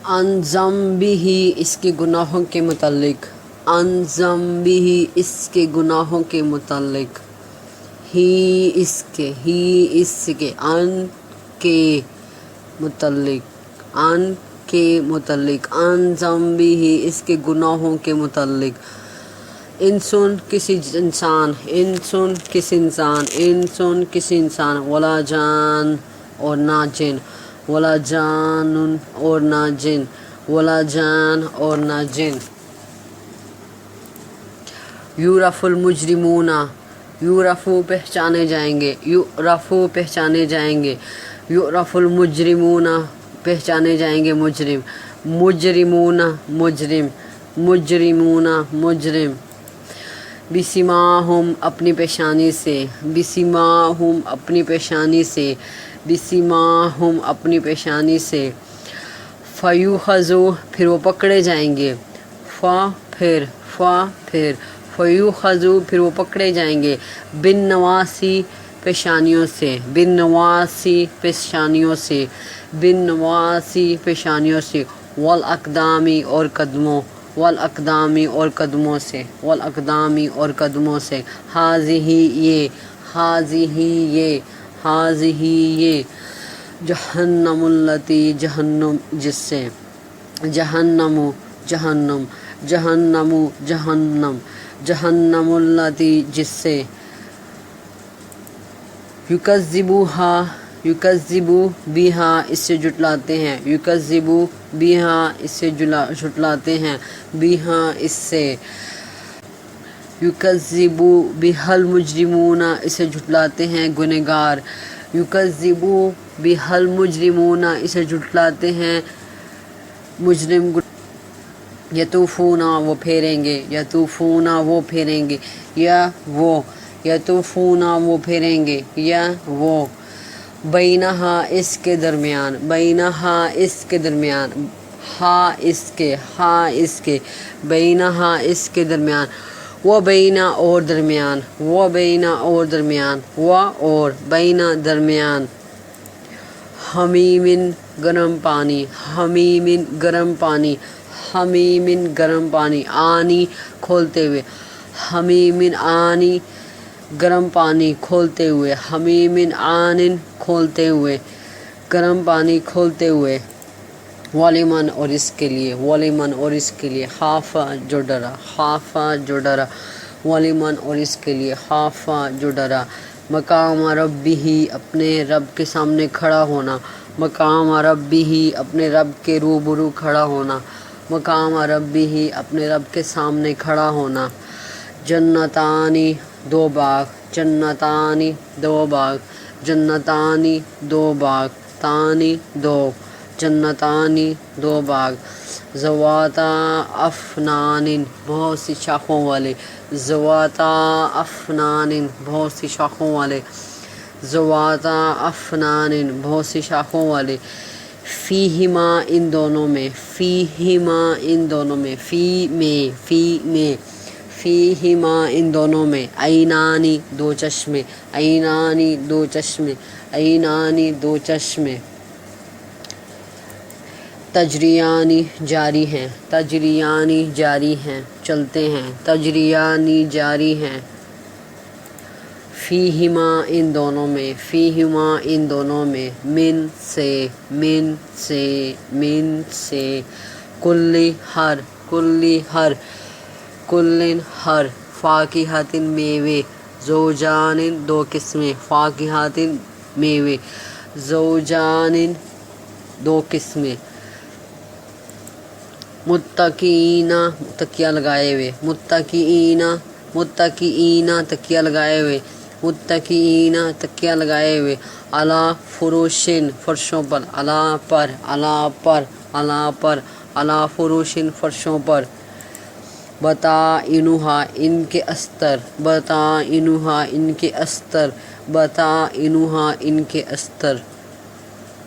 ان ذنبہ اس کے گناہوں کے متعلق، ان ذنبہ اس کے گناہوں کے متعلق، ہی اس کے ان کے متعلق، ان کے متعلق، ان ذنبہ اس کے گناہوں کے متعلق، انسن کسی انسان، انسن کسی انسان، انسن کسی انسان، ولا جان اور نہ جن، ولا جان اور نہ جن، ولا جان اور نہ جن۔ یعرف المجرمون، یعرف پہچانے جائیں گے، یعرف پہچانے جائیں گے، یعرف المجرمون پہچانے جائیں گے مجرم، مجرمون مجرم، مجرمون مجرم، بسیماہم اپنی پیشانی سے، بسیماہم اپنی پیشانی سے، بسیماہم اپنی پیشانی سے، فیوخذو پھر وہ پکڑے جائیں گے، پھر فیوخذو پھر وہ پکڑے جائیں گے، بالنواسی پیشانیوں سے، بالنواسی پیشانیوں سے، بالنواسی پیشانیوں سے، والاقدامی اور قدموں، والاقدامی اور قدموں سے، والاقدامی اور قدموں سے، ہاذہ یہ، ہاذہ یہ، ہاذہ یہ، جہنم التی جہنم جس سے، جہنم جہنم، جہنم جہنم، جہنم التی جس سے، یکذبوہا یکذبو بہا اس سے جھٹلاتے ہیں، یکذبو بہا اس سے جھٹلاتے ہیں، بہا اس سے، یکذبو بہا المجرمون اسے جھٹلاتے ہیں گنہگار، یکذبو بہا المجرمون اسے جھٹلاتے ہیں مجرم۔ یطوفون وہ پھیریں گے، یطوفون وہ پھیریں گے، یا وہ، یطوفون وہ پھیریں گے، یا وہ، بینہا اس کے درمیان، بینہا اس کے درمیان، ہا اس کے، ہا اس کے، بینہا اس کے درمیان، و بینا اور درمیان، و بینا اور درمیان، و اور بینا درمیان، حمیمن گرم پانی، حمیمن گرم پانی، حمیمن گرم پانی، آنی کھولتے ہوئے، حمیمن آنی گرم پانی کھولتے ہوئے، حمیمن آنن کھولتے ہوئے، گرم پانی کھولتے ہوئے، ولمن اور اس کے لیے، ولمن اور اس کے لیے، خافا جو ڈرا، خافا جو ڈرا، ولمن اور اس کے لیے، خافا جو ڈرا، مقام ربہ اپنے رب کے سامنے کھڑا ہونا، مقام ربہ اپنے رب کے روبرو کھڑا ہونا، مقام ربہ اپنے رب کے سامنے کھڑا ہونا، جنتانی دو باغ، جنتانی دو باغ، جنتانی دو باغ، تانی دو، جنتانی دو باغ، ذواتا افنان بہت سی شاخوں والے، ذواتا افنان بہت سی شاخوں والے، ذواتا افنان بہت سی شاخوں والے، فیہما ان دونوں میں، فیہما ان دونوں میں، فی میں، فیہما ان دونوں میں، عینانی دو چشمے، عینانی دو چشمے، عینانی دو چشمے، تجریانی جاری ہیں، تجریانی جاری ہیں چلتے ہیں، تجریانی جاری ہیں، فیہما ان دونوں میں، فیہما ان دونوں میں، من سے، من سے، من سے، کلی ہر، کلی ہر، کلن ہر، فاکہۃ میوے، زوجان دو قسمیں، فاکہۃ میوے، زوجان دو قسمیں، متکئین تکیہ لگائے ہوئے، متکئین، متکئین تکیہ لگائے ہوئے، متکئین تکیہ لگائے ہوئے، علی فروشن فرشوں پر، علی پر، علی پر، علی پر، علی فروشن فرشوں پر، بطائنہا ان کے استر، بطائنہا ان کے استر، بطائنہا ان کے استر۔